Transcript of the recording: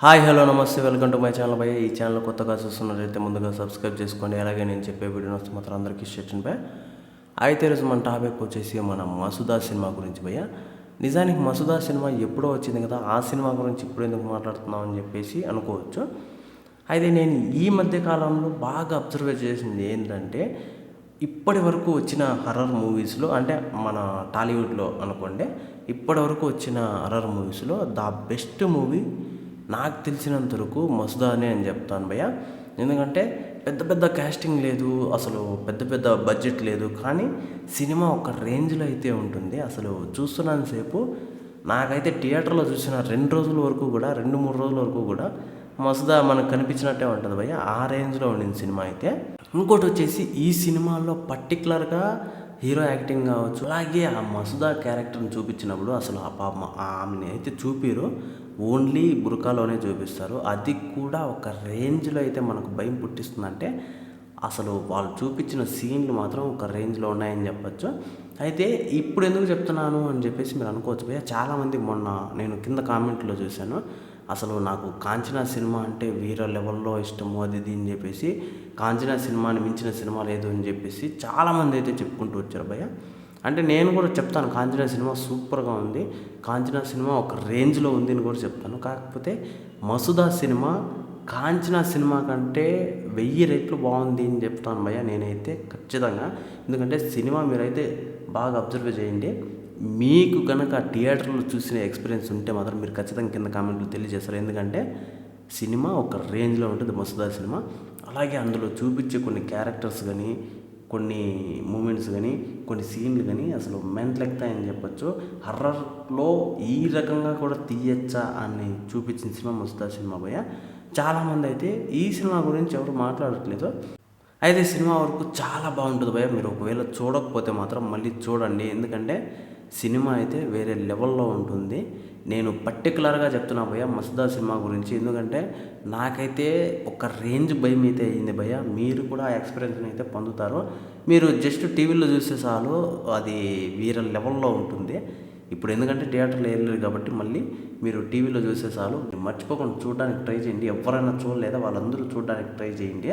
Hi hello నమస్తే welcome to my channel భయ్య. ఈ ఛానల్ కొత్తగా చూస్తున్నట్లయితే ముందుగా సబ్స్క్రైబ్ చేసుకోండి. అలాగే నేను చెప్పే వీడియోస్ మాత్రం అందరికీ ఇష్టం భయ్య. అయితే ఈరోజు మన టాపిక్ వచ్చేసి మన మసూదా సినిమా గురించి భయ్య. నిజానికి మసూదా సినిమా ఎప్పుడో వచ్చింది కదా, ఆ సినిమా గురించి ఇప్పుడు ఎందుకు మాట్లాడుతున్నాం అని చెప్పేసి అనుకోవచ్చు. అయితే నేను ఈ మధ్య కాలంలో బాగా అబ్జర్వ్ చేసింది ఏంటంటే, ఇప్పటి వరకు వచ్చిన హర్రర్ మూవీస్లో, అంటే మన టాలీవుడ్లో అనుకోండి, ఇప్పటి వరకు వచ్చిన హర్రర్ మూవీస్లో ద బెస్ట్ మూవీ నాకు తెలిసినంత వరకు మసూదానే అని చెప్తాను భయ్య. ఎందుకంటే పెద్ద పెద్ద క్యాస్టింగ్ లేదు, అసలు పెద్ద పెద్ద బడ్జెట్ లేదు, కానీ సినిమా ఒక రేంజ్లో అయితే ఉంటుంది. అసలు చూస్తున్నంతసేపు నాకైతే థియేటర్లో చూసిన 2 రోజుల వరకు కూడా, 2-3 రోజుల వరకు కూడా మసూదా మనకు కనిపించినట్టే ఉంటుంది భయ్య. ఆ రేంజ్లో ఉండింది సినిమా అయితే. ఇంకోటి వచ్చేసి ఈ సినిమాలో పర్టికులర్గా హీరో యాక్టింగ్ కావచ్చు, అలాగే ఆ మసూదా క్యారెక్టర్ని చూపించినప్పుడు అసలు ఆ పాప ఆమెని అయితే చూపిరు, ఓన్లీ బురకాలోనే చూపిస్తారు. అది కూడా ఒక రేంజ్లో అయితే మనకు భయం పుట్టిస్తుందంటే, అసలు వాళ్ళు చూపించిన సీన్లు మాత్రం ఒక రేంజ్లో ఉన్నాయని చెప్పచ్చు. అయితే ఇప్పుడు ఎందుకు చెప్తున్నాను అని చెప్పేసి మీరు అనుకోవచ్చు భయ్య. చాలామంది మొన్న నేను కింద కామెంట్లో చూశాను, అసలు నాకు కాంచనా సినిమా అంటే వీర లెవెల్లో ఇష్టము అది ఇది అని చెప్పేసి, కాంచనా సినిమాని మించిన సినిమా లేదు అని చెప్పేసి చాలామంది అయితే చెప్పుకుంటూ వచ్చారు భయ్య. అంటే నేను కూడా చెప్తాను, కాంచనా సినిమా సూపర్గా ఉంది, కాంచనా సినిమా ఒక రేంజ్లో ఉంది అని కూడా చెప్తాను. కాకపోతే మసూదా సినిమా కాంచనా సినిమా కంటే 1000 రెట్లు బాగుంది అని చెప్తాను భయ్య నేనైతే ఖచ్చితంగా. ఎందుకంటే సినిమా మీరైతే బాగా అబ్జర్వ్ చేయండి. మీకు కనుక థియేటర్లో చూసిన ఎక్స్పీరియన్స్ ఉంటే మాత్రం మీరు ఖచ్చితంగా కింద కామెంట్లు తెలియజేస్తారు. ఎందుకంటే సినిమా ఒక రేంజ్లో ఉంటుంది మసూదా సినిమా. అలాగే అందులో చూపించే కొన్ని క్యారెక్టర్స్ కానీ, కొన్ని మూమెంట్స్ కానీ, కొన్ని సీన్లు కానీ అసలు మెంట్లెక్కుతాయని చెప్పొచ్చు. హర్రర్లో ఈ రకంగా కూడా తీయచ్చా అని చూపించిన సినిమా మసూదా సినిమా భయ్య. చాలామంది అయితే ఈ సినిమా గురించి ఎవరు మాట్లాడట్లేదు. అయితే సినిమా వరకు చాలా బాగుంటుంది భయ్య. మీరు ఒకవేళ చూడకపోతే మాత్రం మళ్ళీ చూడండి, ఎందుకంటే సినిమా అయితే వేరే లెవెల్లో ఉంటుంది. నేను పర్టికులర్గా చెప్తున్నా భయ్య మసూదా సినిమా గురించి, ఎందుకంటే నాకైతే ఒక రేంజ్ భయం అయితే అయింది భయ్య. మీరు కూడా ఆ ఎక్స్పీరియన్స్ని అయితే పొందుతారు. మీరు జస్ట్ టీవీలో చూస్తే చాలు, అది వేరే లెవెల్లో ఉంటుంది. ఇప్పుడు ఎందుకంటే థియేటర్లో వెళ్ళలేరు కాబట్టి మళ్ళీ మీరు టీవీలో చూసే చాలు. మర్చిపోకుండా చూడడానికి ట్రై చేయండి. ఎవరైనా చూడలేదా వాళ్ళందరూ చూడడానికి ట్రై చేయండి.